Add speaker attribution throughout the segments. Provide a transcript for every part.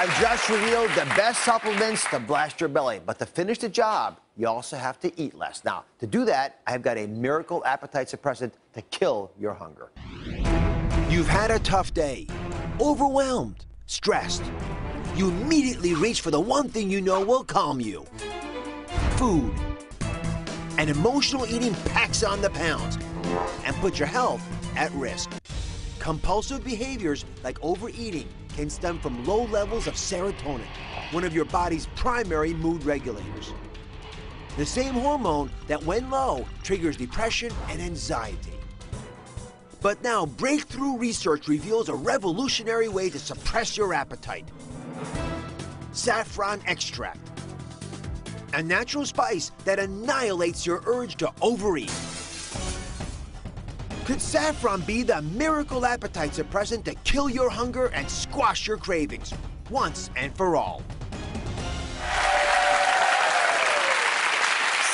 Speaker 1: I've just revealed the best supplements to blast your belly. But to finish the job, you also have to eat less. Now, to do that, I've got a miracle appetite suppressant to kill your hunger. You've had a tough day, overwhelmed, stressed. You immediately reach for the one thing you know will calm you: food. And emotional eating packs on the pounds and puts your health at risk. Compulsive behaviors like overeating can stem from low levels of serotonin, one of your body's primary mood regulators. The same hormone that, when low, triggers depression and anxiety. But now, breakthrough research reveals a revolutionary way to suppress your appetite: Saffron Extract, a natural spice that annihilates your urge to overeat. Could saffron be the miracle appetite suppressant to kill your hunger and squash your cravings once and for all?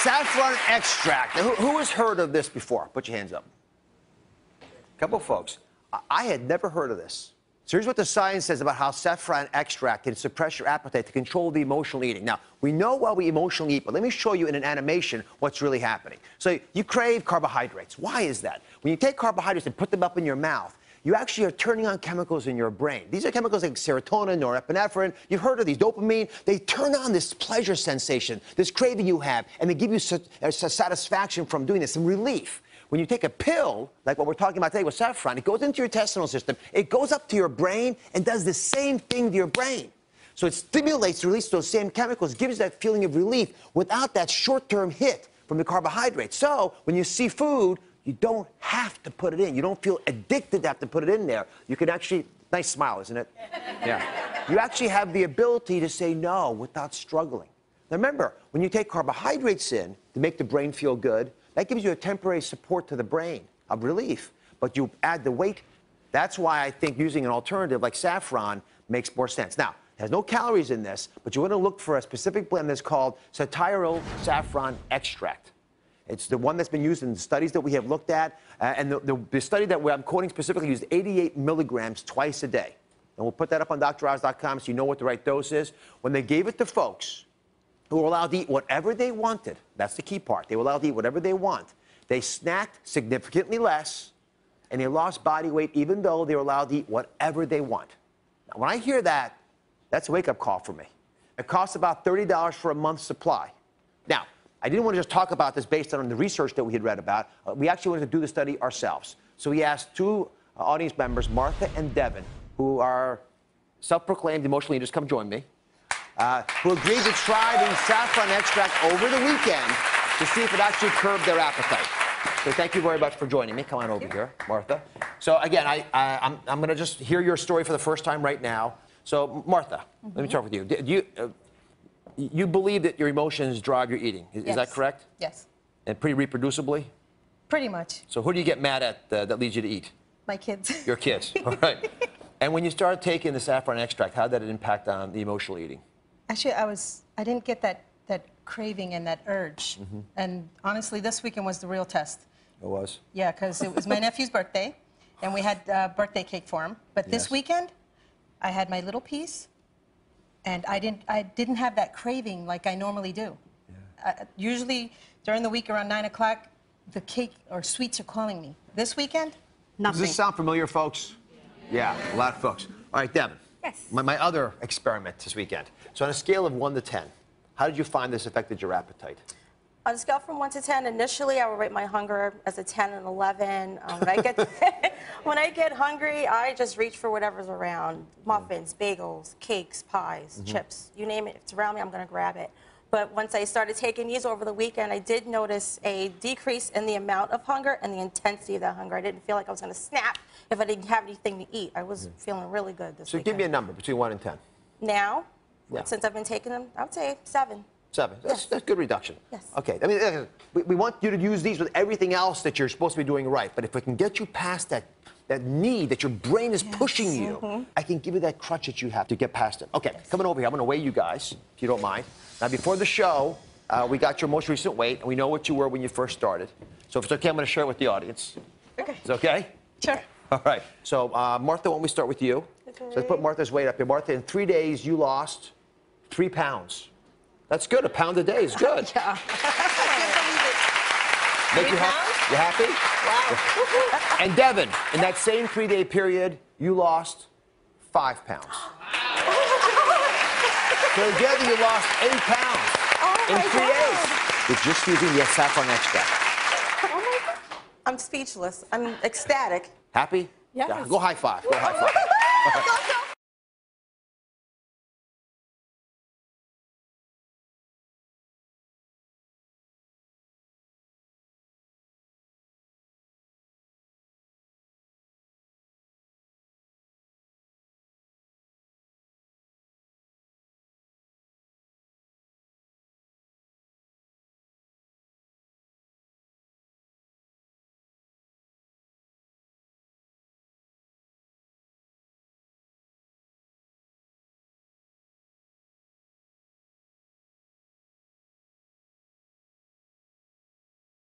Speaker 1: Saffron Extract. Now, who has heard of this before? Put your hands up. A couple of folks. I had never heard of this. So here's what the science says about how saffron extract can suppress your appetite to control the emotional eating. Now, we know why we emotionally eat, but let me show you in an animation what's really happening. So you crave carbohydrates. Why is that? When you take carbohydrates and put them up in your mouth, you actually are turning on chemicals in your brain. These are chemicals like serotonin, norepinephrine. You've heard of these, dopamine. They turn on this pleasure sensation, this craving you have, and they give you satisfaction from doing this, some relief. When you take a pill, like what we're talking about today with saffron, it goes into your intestinal system, it goes up to your brain and does the same thing to your brain. So it stimulates the release of those same chemicals, gives that feeling of relief without that short-term hit from the carbohydrates. So when you see food, you don't have to put it in. You don't feel addicted to have to put it in there. You can actually, nice smile, isn't it? Yeah. You actually have the ability to say no without struggling. Now remember, when you take carbohydrates in to make the brain feel good, that gives you a temporary support to the brain of relief. But you add the weight. That's why I think using an alternative like saffron makes more sense. Now, there's no calories in this, but you want to look for a specific blend that's called satyryl saffron extract. It's the one that's been used in the studies that we have looked at. And the study that I'm quoting specifically used 88 milligrams twice a day. And we'll put that up on droz.com so you know what the right dose is. When they gave it to folks who were allowed to eat whatever they wanted, that's the key part. They were allowed to eat whatever they want. They snacked significantly less, and they lost body weight even though they were allowed to eat whatever they want. Now, when I hear that, that's a wake-up call for me. It costs about $30 for a month's supply. Now, I didn't want to just talk about this based on the research that we had read about. We actually wanted to do the study ourselves. So we asked two audience members, Martha and Devin, who are self-proclaimed emotional eaters, come join me, who agreed to try the saffron extract over the weekend to see if it actually curbed their appetite. So thank you very much for joining me. Come on over here, Martha. So again, I'm going to just hear your story for the first time right now. So Martha, let me start with you. You believe that your emotions drive your eating. Is that correct?
Speaker 2: Yes.
Speaker 1: And pretty reproducibly?
Speaker 2: Pretty much.
Speaker 1: So who do you get mad at that leads you to eat?
Speaker 2: My kids.
Speaker 1: Your kids. All right. And when you started taking the saffron extract, how did it impact on the emotional eating?
Speaker 2: Actually, I didn't get that craving and that urge. And honestly, this weekend was the real test.
Speaker 1: It was?
Speaker 2: Yeah, because it was my nephew's birthday, and we had birthday cake for him. But this weekend, I had my little piece, and I didn't have that craving like I normally do. Yeah. Usually, during the week around 9 o'clock, the cake or sweets are calling me. This weekend, nothing.
Speaker 1: Does this sound familiar, folks? Yeah, a lot of folks. All right, Devin.
Speaker 3: Yes.
Speaker 1: My other experiment this weekend. So on a scale of 1 to 10, how did you find this affected your appetite?
Speaker 3: On a scale from 1 to 10, initially I would rate my hunger as a 10 and 11. When I get hungry, I just reach for whatever's around: muffins, bagels, cakes, pies, chips. You name it, if it's around me, I'm going to grab it. But once I started taking these over the weekend, I did notice a decrease in the amount of hunger and the intensity of that hunger. I didn't feel like I was going to snap if I didn't have anything to eat. I was feeling really good this weekend.
Speaker 1: So give me a number between 1 and 10.
Speaker 3: Now, since I've been taking them, I would say 7.
Speaker 1: 7. That's good reduction.
Speaker 3: Yes.
Speaker 1: Okay. I mean, we want you to use these with everything else that you're supposed to be doing right. But if we can get you past that need that your brain is pushing you, I can give you that crutch that you have to get past it. Okay, coming over here. I'm going to weigh you guys, if you don't mind. Now, before the show, we got your most recent weight, and we know what you were when you first started. So if it's okay, I'm going to share it with the audience.
Speaker 2: Okay.
Speaker 1: Is it okay?
Speaker 2: Sure.
Speaker 1: All right. So, Martha, why don't we start with you?
Speaker 3: Okay.
Speaker 1: So let's put Martha's weight up here. Martha, in 3 days, you lost 3 pounds. That's good. A pound a day is good.
Speaker 2: Yeah.
Speaker 1: Make you happy? You happy?
Speaker 2: Wow.
Speaker 1: And Devin, in that same 3-day period, you lost 5 pounds. So together you lost 8 pounds in 3 days with just using the Saffron Extract.
Speaker 3: Oh my God. I'm speechless. I'm ecstatic.
Speaker 1: Happy?
Speaker 2: Yes.
Speaker 1: Yeah, go high five. Go high five.